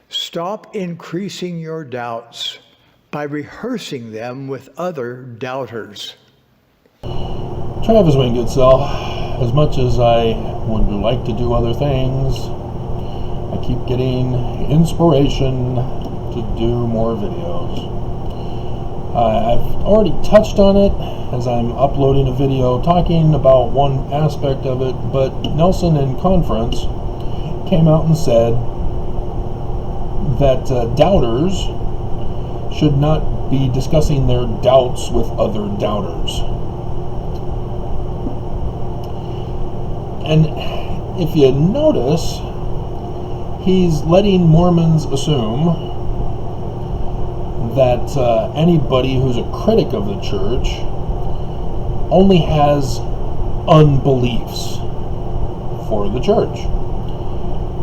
Stop increasing your doubts by rehearsing them with other doubters. Travis Wingutzel, as much as I would like to do other things, I keep getting inspiration to do more videos. I've already touched on it as I'm uploading a video talking about one aspect of it, but Nelson in conference came out and said that doubters should not be discussing their doubts with other doubters. And if you notice, he's letting Mormons assume that anybody who's a critic of the church only has unbeliefs for the church.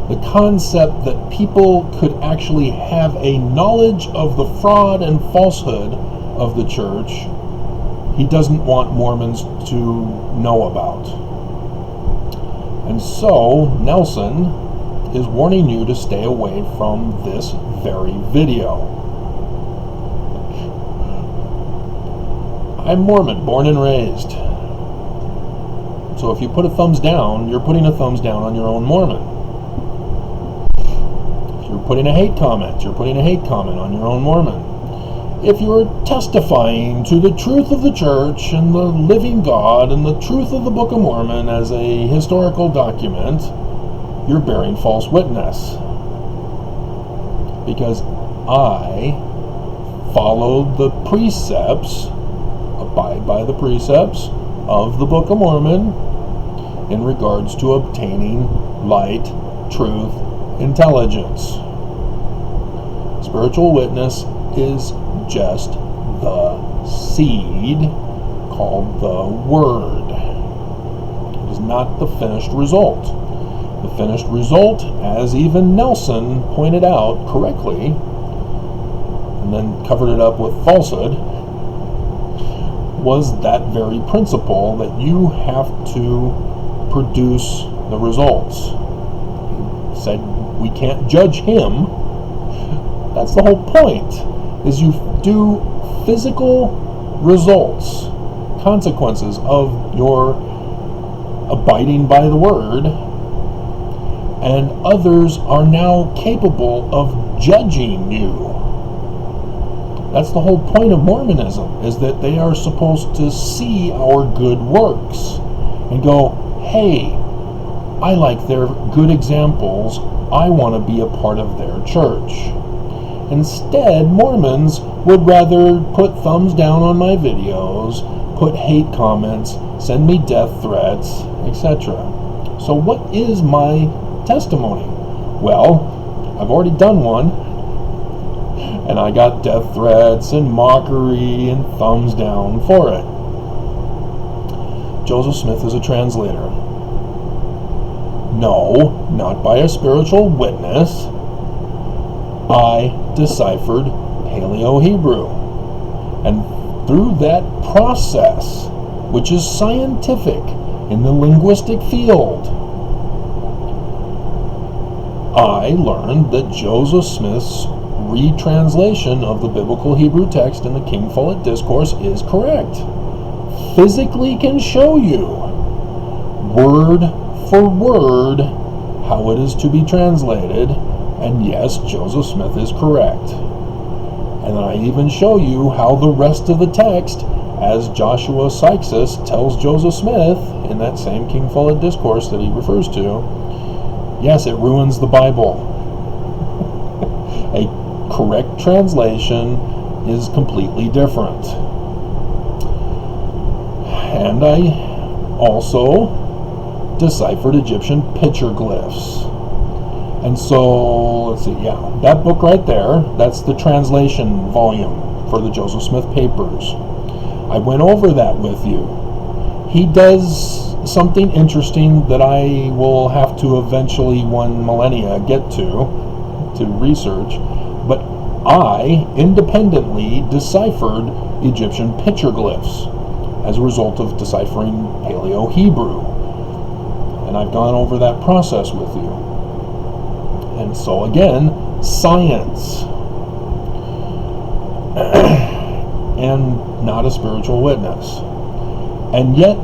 The concept that people could actually have a knowledge of the fraud and falsehood of the church, he doesn't want Mormons to know about. And so, Nelson is warning you to stay away from this very video. I'm Mormon, born and raised. So if you put a thumbs down, you're putting a thumbs down on your own Mormon. If you're putting a hate comment, you're putting a hate comment on your own Mormon. If you're testifying to the truth of the church and the living God and the truth of the Book of Mormon as a historical document, you're bearing false witness. Because I followed the precepts, abide by the precepts of the Book of Mormon in regards to obtaining light, truth, intelligence. Spiritual witness is just the seed called the Word. It is not the finished result. The finished result, as even Nelson pointed out correctly, and then covered it up with falsehood, was that very principle that you have to produce the results. He said we can't judge him. That's the whole point, is you do physical results, consequences of your abiding by the Word, and others are now capable of judging you. That's the whole point of Mormonism, is that they are supposed to see our good works and go, hey, I like their good examples, I want to be a part of their church. Instead, Mormons would rather put thumbs down on my videos, put hate comments, send me death threats, etc. So what is my testimony? Well, I've already done one, and I got death threats and mockery and thumbs down for it. Joseph Smith is a translator. No, not by a spiritual witness. I deciphered Paleo-Hebrew. And through that process, which is scientific in the linguistic field, I learned that Joseph Smith's retranslation of the biblical Hebrew text in the King Follett Discourse is correct. Physically can show you, word for word, how it is to be translated, and yes, Joseph Smith is correct. And I even show you how the rest of the text, as Joshua Sykes tells Joseph Smith in that same King Follett Discourse that he refers to, yes, it ruins the Bible. A correct translation is completely different. And I also deciphered Egyptian petroglyphs. And so, let's see, yeah, that book right there, that's the translation volume for the Joseph Smith papers. I went over that with you. He does something interesting that I will have to eventually, one millennia, get to research, but I independently deciphered Egyptian petroglyphs as a result of deciphering Paleo-Hebrew. And I've gone over that process with you. And so again, science, and not a spiritual witness. And yet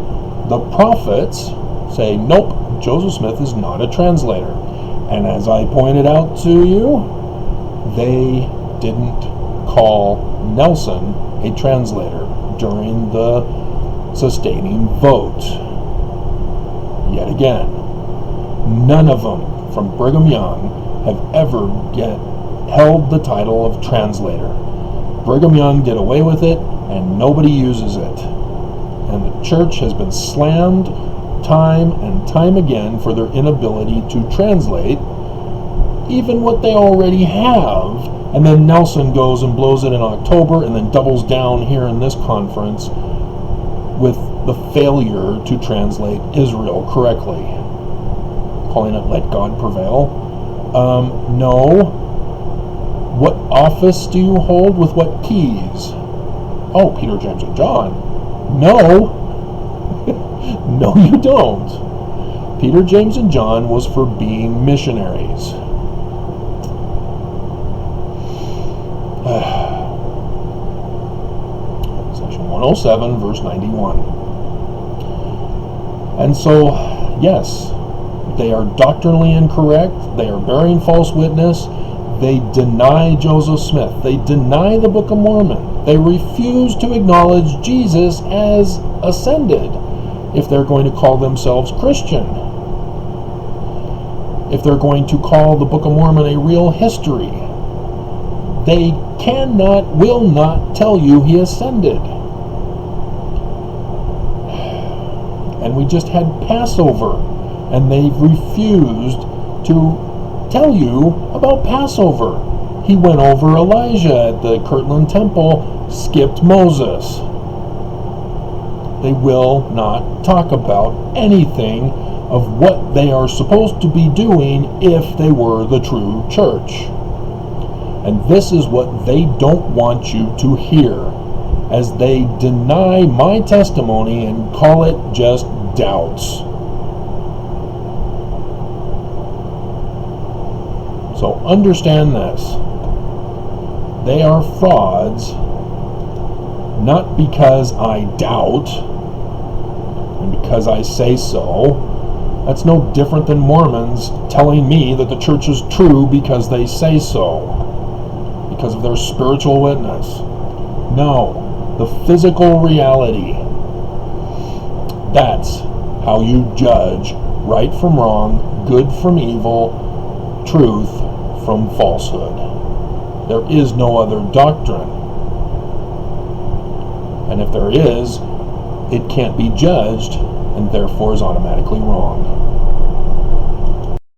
the prophets say, nope, Joseph Smith is not a translator. And as I pointed out to you, they didn't call Nelson a translator during the sustaining vote. Yet again, none of them from Brigham Young have ever held the title of translator. Brigham Young did away with it, and nobody uses it. And the church has been slammed time and time again for their inability to translate even what they already have. And then Nelson goes and blows it in October and then doubles down here in this conference with the failure to translate Israel correctly, calling it Let God Prevail. No. What office do you hold with what keys? Oh, Peter, James, and John. No. No, you don't. Peter, James, and John was for being missionaries. Section 107, verse 91. And so, yes, they are doctrinally incorrect. They are bearing false witness. They deny Joseph Smith. They deny the Book of Mormon. They refuse to acknowledge Jesus as ascended if they're going to call themselves Christian. If they're going to call the Book of Mormon a real history, they cannot, will not tell you he ascended. And we just had Passover, and they've refused to tell you about Passover. He went over Elijah at the Kirtland Temple, skipped Moses. They will not talk about anything of what they are supposed to be doing if they were the true church. And this is what they don't want you to hear, as they deny my testimony and call it just doubts. So understand this. They are frauds, not because I doubt and because I say so. That's no different than Mormons telling me that the church is true because they say so, because of their spiritual witness. No, the physical reality. That's how you judge right from wrong, good from evil, truth from falsehood. There is no other doctrine. And if there is, it can't be judged and therefore is automatically wrong.